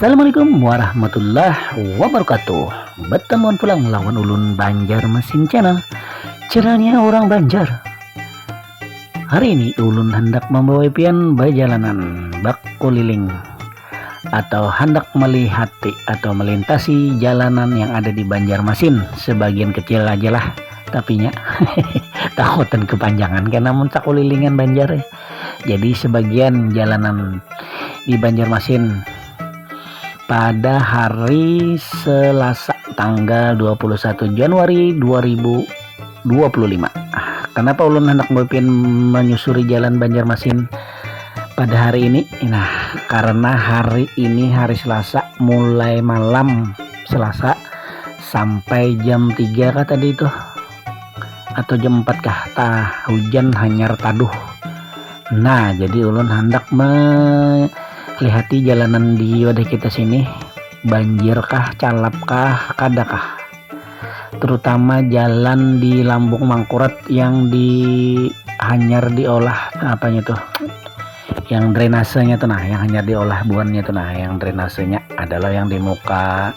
Assalamualaikum warahmatullahi wabarakatuh. Bertemuan pulang lawan ulun Banjarmasin Channel, channelnya orang Banjar. Hari ini ulun hendak membawa pian berjalanan bak keliling atau hendak melihati atau melintasi jalanan yang ada di Banjarmasin. Sebagian kecil aja lah tapinya takutan kepanjangan kan, namun tak kelilingan Banjar ya. Jadi sebagian jalanan di Banjarmasin pada hari Selasa tanggal 21 Januari 2025. Kenapa ulun hendak menyusuri jalan Banjarmasin pada hari ini? Nah, karena hari ini hari Selasa, mulai malam Selasa sampai jam 3 kah tadi itu, atau jam 4 kah, hujan hanyar taduh. Nah, jadi ulun hendak lihati jalanan di wadah kita sini, banjirkah, calapkah, kadakah, terutama jalan di Lambung Mangkurat yang hanyar diolah apanya tuh, yang drainasenya tuh, nah yang hanyar diolah buannya tuh, nah yang drainasenya adalah yang di muka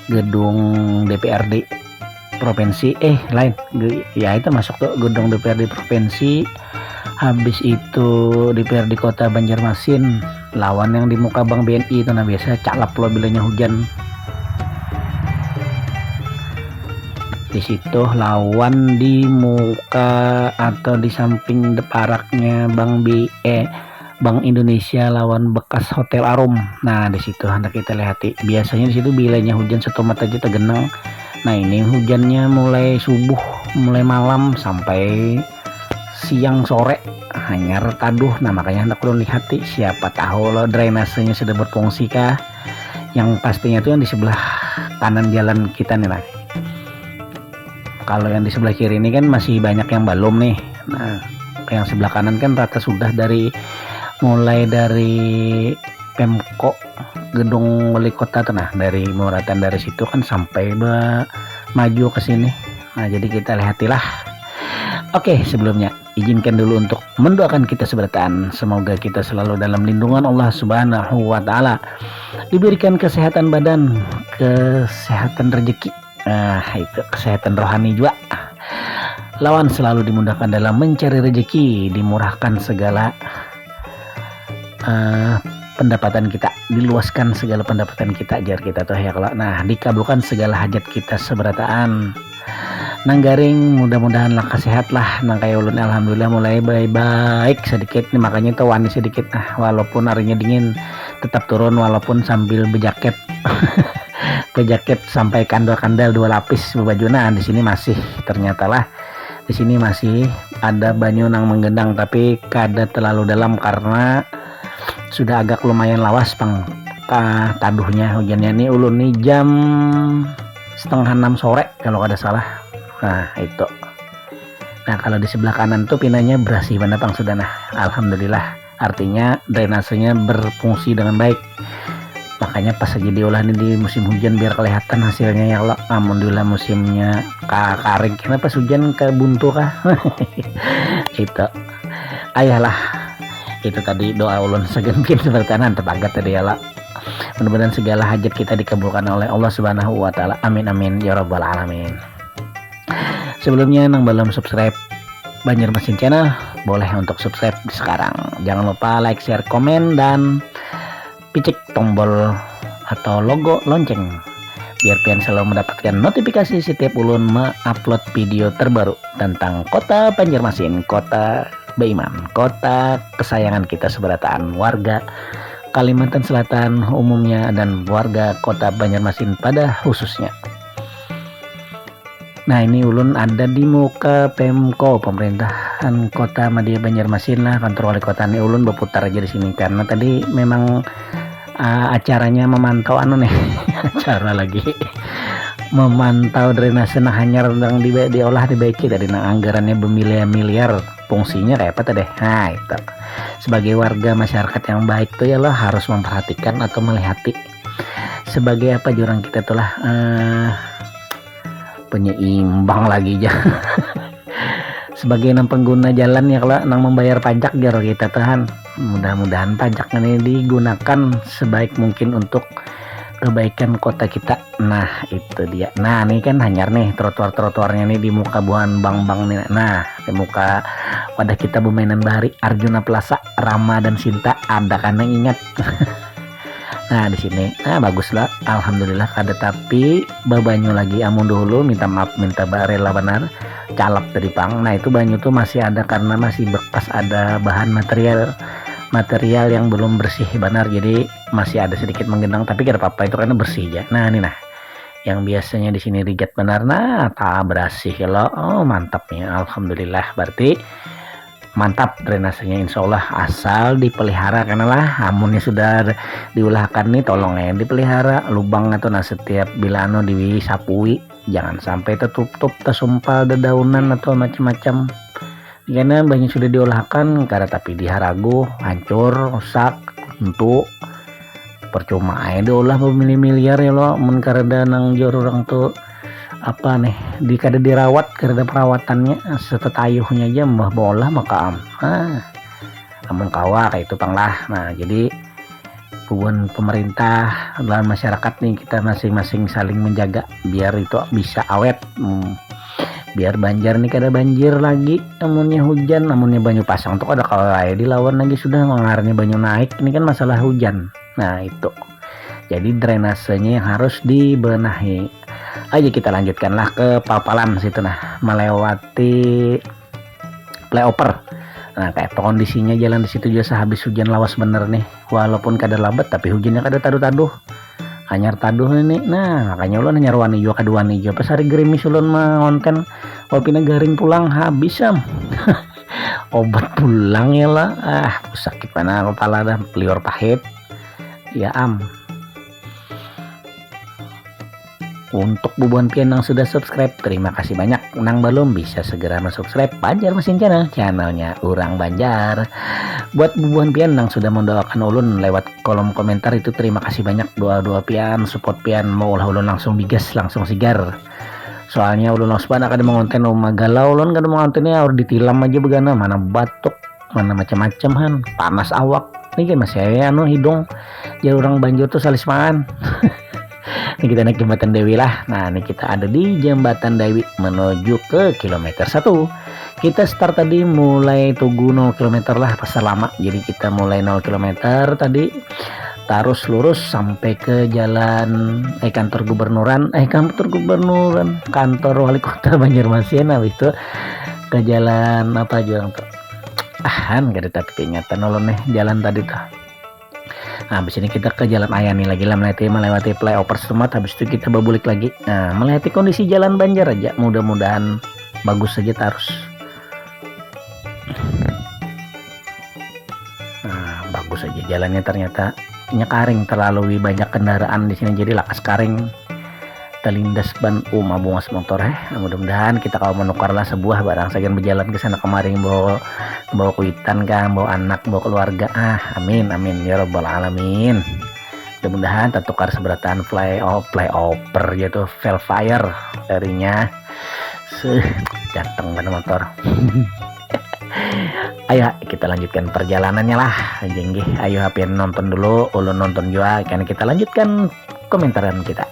gedung DPRD provinsi, lain ya, itu masuk tuh gedung DPRD provinsi. Habis itu DPRD Kota Banjarmasin, lawan yang di muka Bank BNI itu, nah biasa calap lo bilanya hujan. Di situ lawan di muka atau di samping deparaknya Bank Indonesia, lawan bekas Hotel Arum. Nah di situ hendak kita lihati. Biasanya di situ bilanya hujan setomat aja tergenang. Nah ini hujannya mulai subuh, mulai malam sampai siang sore hanyar taduh. Nah makanya hendak ulun lihati, siapa tahu lo drainasenya sudah berfungsi kah. Yang pastinya itu yang di sebelah kanan jalan kita nih. Nah kalau yang di sebelah kiri ini kan masih banyak yang belum nih. Nah yang sebelah kanan kan rata sudah, mulai dari Pemko gedung wali kota tuh, nah dari muratan dari situ kan sampai maju ke sini. Nah jadi kita lihatilah. Oke, sebelumnya izinkan dulu untuk mendoakan kita seberataan. Semoga kita selalu dalam lindungan Allah Subhanahu wa Ta'ala, diberikan kesehatan badan, kesehatan rezeki, itu kesehatan rohani juga. Lawan selalu dimudahkan dalam mencari rezeki, dimurahkan segala pendapatan kita, diluaskan segala pendapatan kita ajar kita tuh ya kalau. Nah, dikabulkan segala hajat kita seberataan. Nanggaring mudah-mudahan lah sehat lah nang kayak ulun, alhamdulillah mulai baik sedikit nih, makanya tuh wani sedikit, walaupun harinya dingin tetap turun walaupun sambil berjaket berjaket sampai kandal-kandal 2 lapis bebajuna. Di sini masih ternyata lah, di sini masih ada banyu nang menggendang tapi kada terlalu dalam karena sudah agak lumayan lawas taduhnya hujannya nih. Ulun nih jam 5:30 sore kalau kada salah. Nah itu. Nah kalau di sebelah kanan tuh pinanya bersih benar pang sudah, nah alhamdulillah, artinya drainasenya berfungsi dengan baik. Makanya pas aja diolah nih di musim hujan biar kelihatan hasilnya ya Allah. Alhamdulillah musimnya karing, kenapa hujan ke buntu kah itu ayalah. Itu tadi doa ulun segenkin sebertanan terbagat tadi ya Allah. Mudah-mudahan segala hajat kita dikabulkan oleh Allah Subhanahu wa Ta'ala. Amin amin ya rabbal alamin. Sebelumnya nang belum subscribe Banjarmasin Channel, boleh untuk subscribe sekarang. Jangan lupa like, share, komen, dan picik tombol atau logo lonceng biar pian selalu mendapatkan notifikasi setiap ulun mengupload video terbaru tentang kota Banjarmasin, kota beiman, kota kesayangan kita seberataan, warga Kalimantan Selatan umumnya dan warga kota Banjarmasin pada khususnya. Nah, ini ulun ada di muka Pemko, pemerintahan kota Madia Banjarmasin lah, kantor wali kota. Ini ulun berputar aja di sini karena tadi memang acaranya memantau acara lagi memantau drainase nah hanyar yang diolah di BC dari anggarannya bermiliar-miliar, fungsinya kayak apa tadi. Nah, itu sebagai warga masyarakat yang baik tuh ya lo harus memperhatikan atau melihati sebagai apa jurang kita itulah penyeimbang lagi aja sebagai pengguna jalan ya, kalau nang membayar pajak jar kita tahan, mudah-mudahan pajak ini digunakan sebaik mungkin untuk kebaikan kota kita. Nah, itu dia. Nah, ini kan hanyar nih trotoar-trotoarnya nih di muka buahan bang-bang nih. Nah, di muka wadah kita Bumainan Bahari, Arjuna Plaza, Rama dan Sinta, ada kan yang ingat. Nah, di sini nah bagus lah, alhamdulillah kada, tapi babanyu lagi amun dulu minta maaf, minta rela benar calap dari pang. Nah, itu banyu tuh masih ada karena masih bekas ada bahan material yang belum bersih benar, jadi masih ada sedikit menggenang, tapi kada apa-apa itu karena bersih ya. Nah, ini nah yang biasanya di sini rigat benar, nah tak bersih lo. Oh, mantap nih, alhamdulillah, berarti mantap drainasenya, insya Allah, asal dipelihara karena lah amunnya sudah diulahkan nih tolong ya dipelihara lubang atau nah setiap bila disapui, jangan sampai tertutup tersumpal dedaunan atau macam-macam, karena banyak sudah diolahkan karena tapi diharagu hancur rusak untuk percuma aja diolah bermiliar-miliar ya lo, mun kareda nang jor orang tuh apa nih kada dirawat karena perawatannya setetayuhnya aja mbah bola maka amun kawa kayak itu panglah. Nah, jadi hubungan pemerintah dan masyarakat nih kita masing-masing saling menjaga biar itu bisa awet, biar Banjar nih kada banjir lagi amunnya hujan, amunnya banyu pasang tuh ada kalau dilawan lagi sudah mengarahnya banyu naik, ini kan masalah hujan. Nah, itu jadi drainasenya yang harus dibenahi aja. Kita lanjutkanlah ke Papalan situ, nah melewati flyover. Nah, kayak kondisinya jalan di situ juga sehabis hujan lawas bener nih, walaupun kada labat tapi hujannya kada taduh-taduh, hanyar taduh ini. Nah, makanya ulun hanyar wani juga kadua nih juga pas hari gerimis ulun mengonten wapina garing pulang habis obat pulang ya lah, sakit mana kepala dah, liur pahit ya Untuk bubuan pian yang sudah subscribe, terima kasih banyak. Nang belum bisa segera subscribe Banjarmasin channelnya Urang Banjar. Buat bubuan pian yang sudah mendoakan ulun lewat kolom komentar itu, terima kasih banyak. Doa-doa pian, support pian, mau ulah ulun langsung bigas, langsung sigar. Soalnya ulun langsung ada mengonten galau ulun kada mengontennya harus ditilam aja begana, mana batuk, mana macam-macam han, panas awak. Ini kan masih hidung. Jadi orang Banjar tuh salismaan. Ini kita naik jembatan Dewi lah. Nah, ini kita ada di jembatan Dewi menuju ke kilometer 1. Kita start tadi mulai Tugu 0 km lah pasar lama. Jadi kita mulai 0 km tadi terus lurus sampai ke jalan kantor wali kota Banjarmasin. Habis itu ke jalan apa jalan tuh? Gak ada tapi ingatan nolong nih jalan tadi tuh. Nah, habis ini kita ke Jalan Ayani lagi lah, melewati flyover semua. Habis itu kita berbulik lagi. Nah, melewati kondisi jalan Banjar aja, mudah-mudahan bagus saja terus. Nah, bagus aja jalannya, ternyata nyekaring, terlalu banyak kendaraan di sini jadi lakas karing, terlindas ban mabungas motor. Mudah-mudahan kita kalau menukarlah sebuah barang sekian berjalan ke sana kemari, bawa kuitan kan, bawa anak, bawa keluarga. Amin ya robbal alamin. Mudah-mudahan tertukar seberatan flyover yaitu Velfire darinya datang pada motor. Ayo kita lanjutkan perjalanannya lah jenggi. Ayo hapian nonton dulu, ulun nonton juga kan, kita lanjutkan komentaran kita.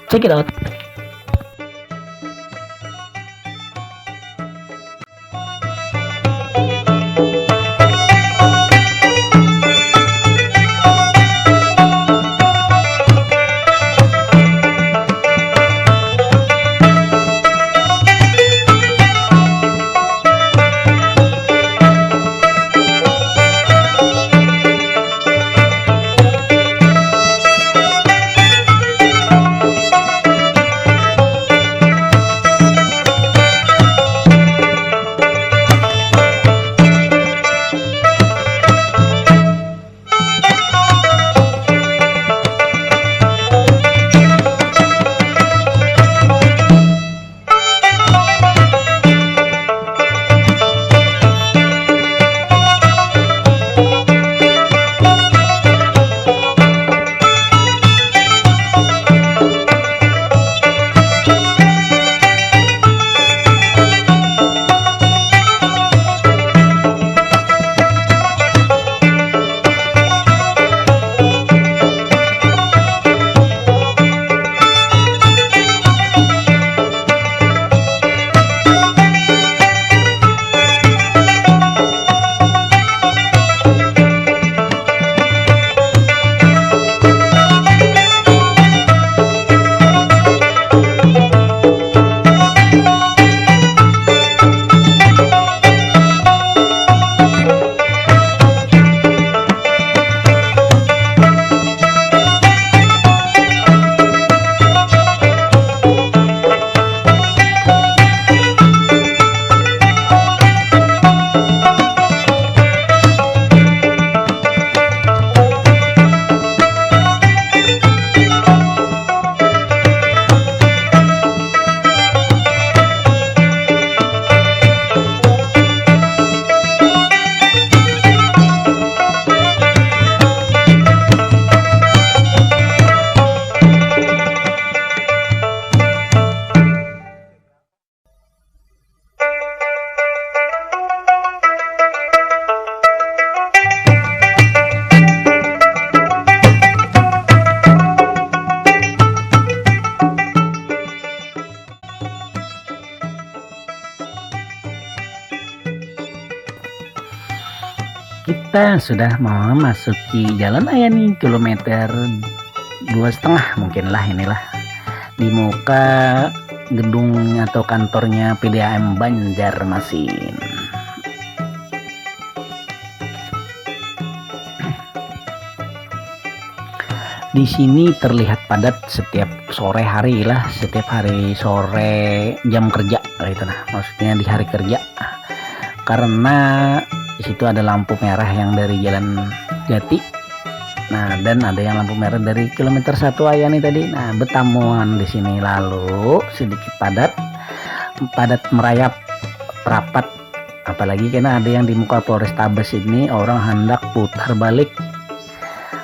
Check it out. kita sudah mau memasuki Jalan Raya nih, kilometer 2,5 mungkin lah inilah, di muka gedung atau kantornya PDAM Banjarmasin. Di sini terlihat padat setiap sore hari lah, setiap hari sore jam kerja gitu nah, maksudnya di hari kerja, karena di situ ada lampu merah yang dari Jalan Jati, nah dan ada yang lampu merah dari kilometer 1 aya nih tadi. Nah betamuan di sini, lalu sedikit padat merayap rapat, apalagi karena ada yang di muka Polrestabes ini orang hendak putar balik,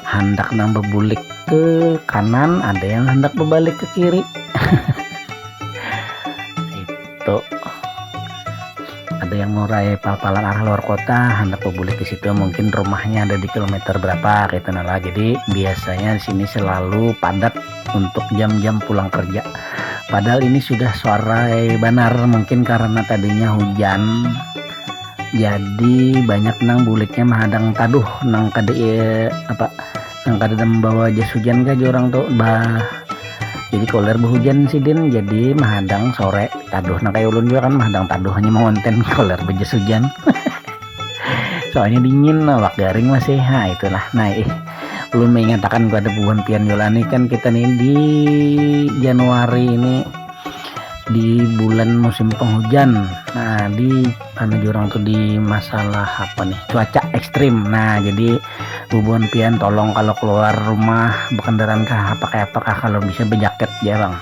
hendak nambah bulik ke kanan, ada yang hendak berbalik ke kiri. Itu ada yang mau raya pal-palan arah luar kota, hendak berbalik di situ, mungkin rumahnya ada di kilometer berapa gitu nah. Jadi biasanya di sini selalu padat untuk jam-jam pulang kerja. Padahal ini sudah sore banar, mungkin karena tadinya hujan jadi banyak nang buliknya mahadang taduh nang kade nang kada membawa jas hujan kah orang tuh bah, jadi koler berhujan sih din, jadi mahadang sore taduh. Nah kayak ulun juga kan mahadang taduh hanya mau konten koler berjas hujan. Soalnya dingin awak garing masih, nah itulah. Nah belum mengatakan gua ada buan pian Yolani kan kita nih di Januari ini di bulan musim penghujan. Nah di mana jurang tuh di masalah apa nih, cuaca ekstrim. Nah jadi bubuan pian tolong kalau keluar rumah berkendaraan kah apakah kalau bisa berjaket ya bang,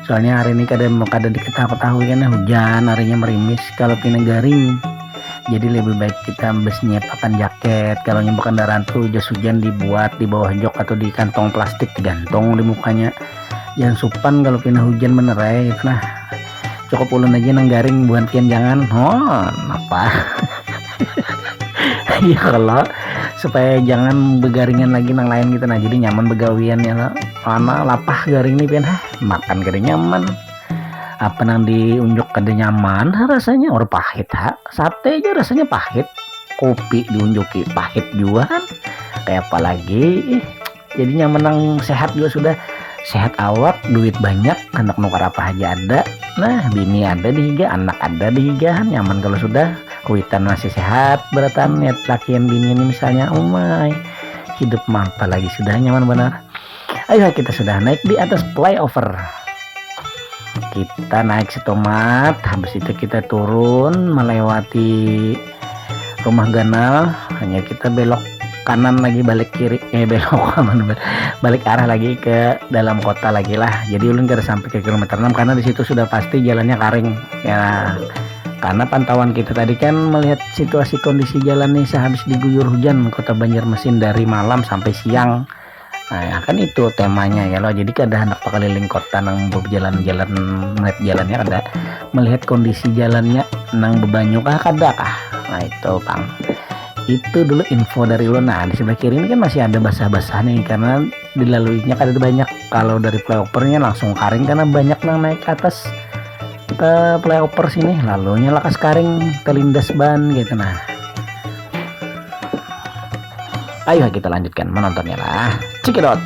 soalnya hari ini kadang diketahui kan hujan, harinya merimis, kalau pina garing, jadi lebih baik kita menyiapkan jaket. Kalau yang berkendaraan tuh jas hujan dibuat di bawah jok atau di kantong plastik digantung di mukanya, jangan supan kalau pina hujan menerai. Nah cukup ulun aja nang garing, buan pian jangan apa. Ya kalau supaya jangan begaringan lagi nang lain gitu nah, jadi nyaman begawian ya lah. Mana lapah garing nih pian makan kada nyaman, apa nang diunjuk kada nyaman rasanya, orang pahit sate aja rasanya pahit, kopi diunjuki pahit juga kan, kayak apa lagi. Jadi nyaman nang sehat juga sudah, sehat awak, duit banyak, anak nukar apa aja ada, nah bini ada di higa, anak ada di higa, nyaman kalau sudah kuitan masih sehat beratan niat lakian bini ini misalnya. Oh my, hidup mampa lagi sudah nyaman benar. Ayo kita sudah naik di atas flyover, kita naik setomat, habis itu kita turun melewati rumah ganal, hanya kita belok kanan lagi, balik kiri balik arah lagi ke dalam kota lagi lah. Jadi ulun kada sampai ke kilometer 6 karena di situ sudah pasti jalannya karing ya, karena pantauan kita tadi kan melihat situasi kondisi jalan nih sehabis diguyur hujan kota Banjarmasin dari malam sampai siang. Nah ya kan itu temanya ya loh, jadi kada hendak pakeliling kota nang berjalan-jalan melihat jalannya, kada melihat kondisi jalannya nang bebanyu kah kada kah. Nah itu Kang, itu dulu info dari ulun. Nah di sebelah kiri ini kan masih ada basah-basah nih karena dilaluinya kada banyak. Kalau dari flyovernya langsung karing karena banyak nang naik ke atas ke flyover sini, lalunya lakas karing telindas ban gitu. Nah ayo kita lanjutkan menontonnya lah, cekidot.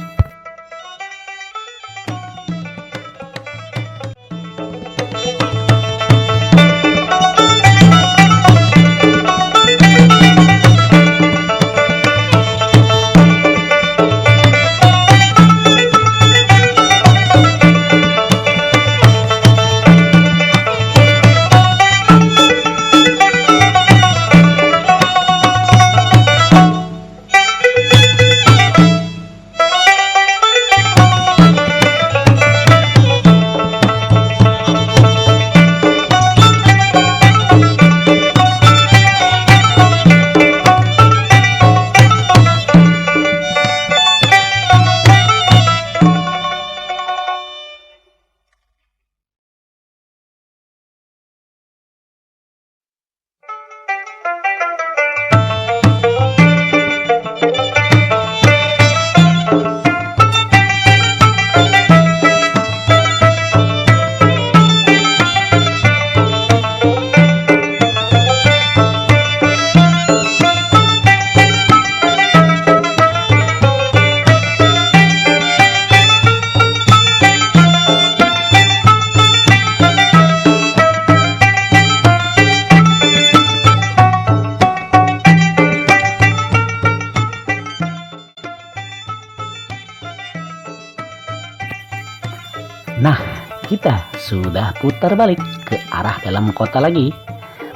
Nah, kita sudah putar balik ke arah dalam kota lagi.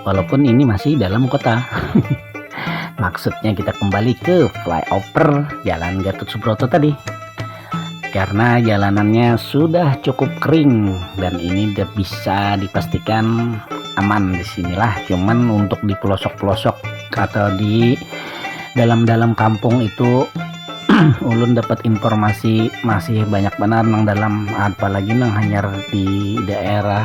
Walaupun ini masih dalam kota. Maksudnya kita kembali ke flyover Jalan Gatot Subroto tadi. Karena jalanannya sudah cukup kering dan ini bisa dipastikan aman di sinilah. Cuman untuk di pelosok-pelosok atau di dalam-dalam kampung itu ulun dapat informasi masih banyak benar nang dalam, apalagi nang hanyar di daerah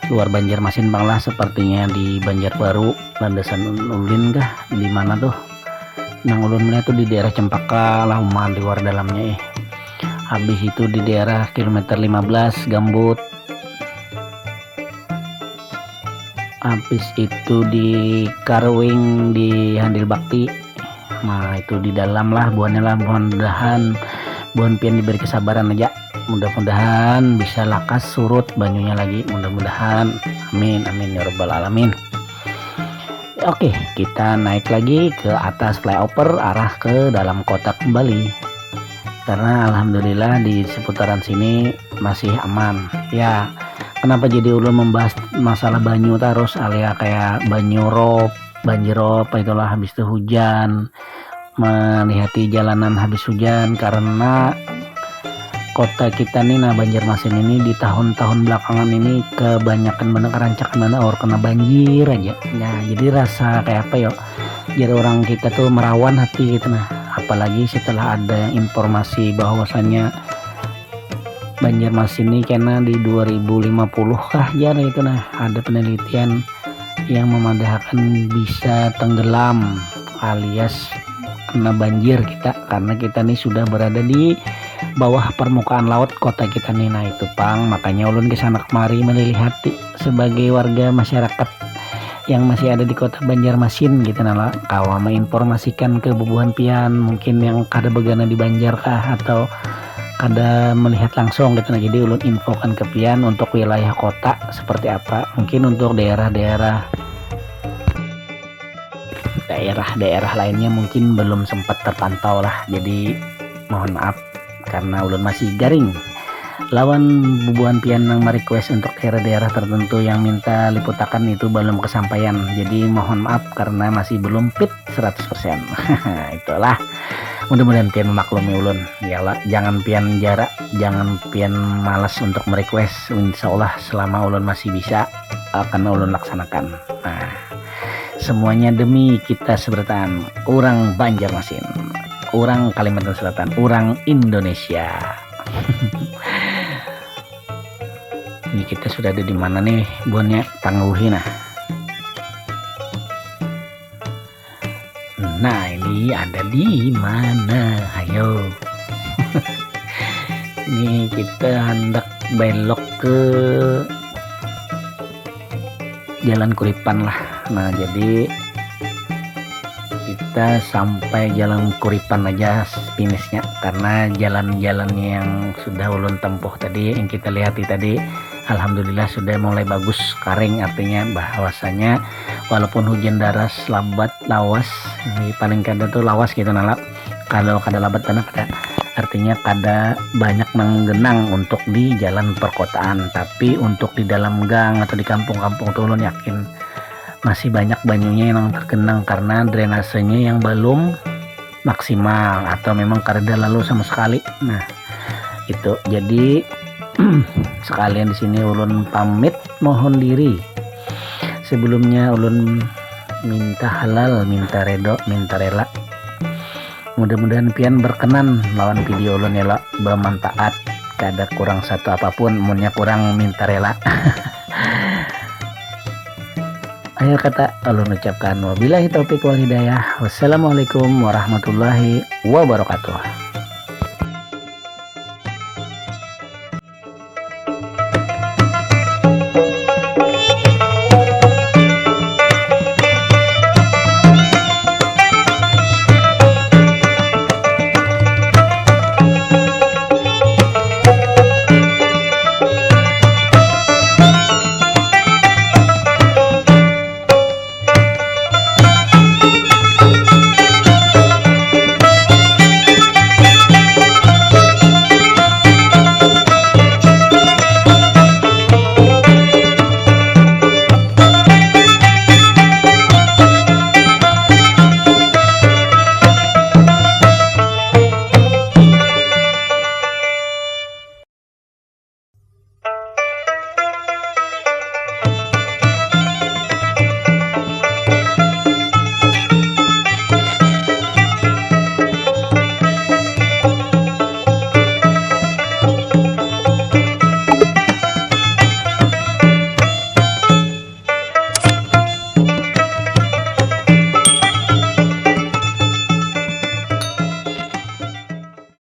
luar Banjarmasin bang lah, sepertinya di Banjarbaru landasan ulin kah di mana tuh nang ulun melihat tuh di daerah Cempaka lah di luar dalamnya habis itu di daerah kilometer 15 Gambut, habis itu di Karwing di Handil Bakti. Nah itu di dalam lah buahnya lah, mudah-mudahan buan pian diberi kesabaran aja, mudah-mudahan bisa lakas surut banyunya lagi, mudah-mudahan, amin amin ya rabbal alamin. Oke, kita naik lagi ke atas flyover arah ke dalam kota kembali, karena alhamdulillah di seputaran sini masih aman ya. Kenapa jadi ulun membahas masalah banyu terus, alia kayak banjirop itulah, habis itu hujan, melihati jalanan habis hujan, karena kota kita nih, nah Banjarmasin ini di tahun-tahun belakangan ini kebanyakan bener kerancakan mana orang kena banjir aja. Nah jadi rasa kayak apa ya, jadi orang kita tuh merawan hati gitu. Nah apalagi setelah ada informasi bahwasannya Banjarmasin ini karena di 2050 kah ya itu, nah ada penelitian yang memadahkan bisa tenggelam alias kena banjir kita, karena kita nih sudah berada di bawah permukaan laut kota kita nih. Nah itu pang, makanya ulun kesana kemari melihati sebagai warga masyarakat yang masih ada di kota Banjarmasin gitu nala, kawa menginformasikan ke bubuhan pian mungkin yang kada begana di Banjar kah atau kada melihat langsung gitu. Nah jadi ulun infokan ke pian untuk wilayah kota seperti apa, mungkin untuk daerah-daerah lainnya mungkin belum sempat terpantau lah, jadi mohon maaf karena ulun masih garing lawan bubuhan pian yang merequest untuk daerah-daerah tertentu yang minta liputakan itu belum kesampaian, jadi mohon maaf karena masih belum fit 100%. Itulah, mudah-mudahan pian memaklumi ulun ya lah, jangan pian jarak, jangan pian malas untuk merequest, insyaallah selama ulun masih bisa akan ulun laksanakan. Nah semuanya demi kita seberatan orang Banjarmasin, orang Kalimantan Selatan, orang Indonesia. Ini kita sudah ada di mana nih buannya, tangguhin nah ini ada di mana, ayo. Ini kita hendak belok ke Jalan Kuripan lah. Nah jadi kita sampai Jalan Kuripan aja finishnya, karena jalan-jalan yang sudah ulun tempuh tadi yang kita lihati tadi alhamdulillah sudah mulai bagus kering, artinya bahwasanya walaupun hujan deras labat lawas, paling kada tuh lawas gitu nalap, kalau kada labat tanah kada, artinya kada banyak nanggenang untuk di jalan perkotaan, tapi untuk di dalam gang atau di kampung-kampung tuh ulun yakin masih banyak banyunya yang tergenang karena drainasenya yang belum maksimal atau memang kada lalu sama sekali. Nah itu jadi sekalian di sini ulun pamit mohon diri. Sebelumnya ulun minta halal, minta redo, minta rela. Mudah-mudahan pian berkenan lawan video ulun ya lo, bermanfaat, kada kurang satu apapun, munnya kurang minta rela. Akhir kata ulun ucapkan wabillahi taufik wal hidayah. Wassalamualaikum warahmatullahi wabarakatuh.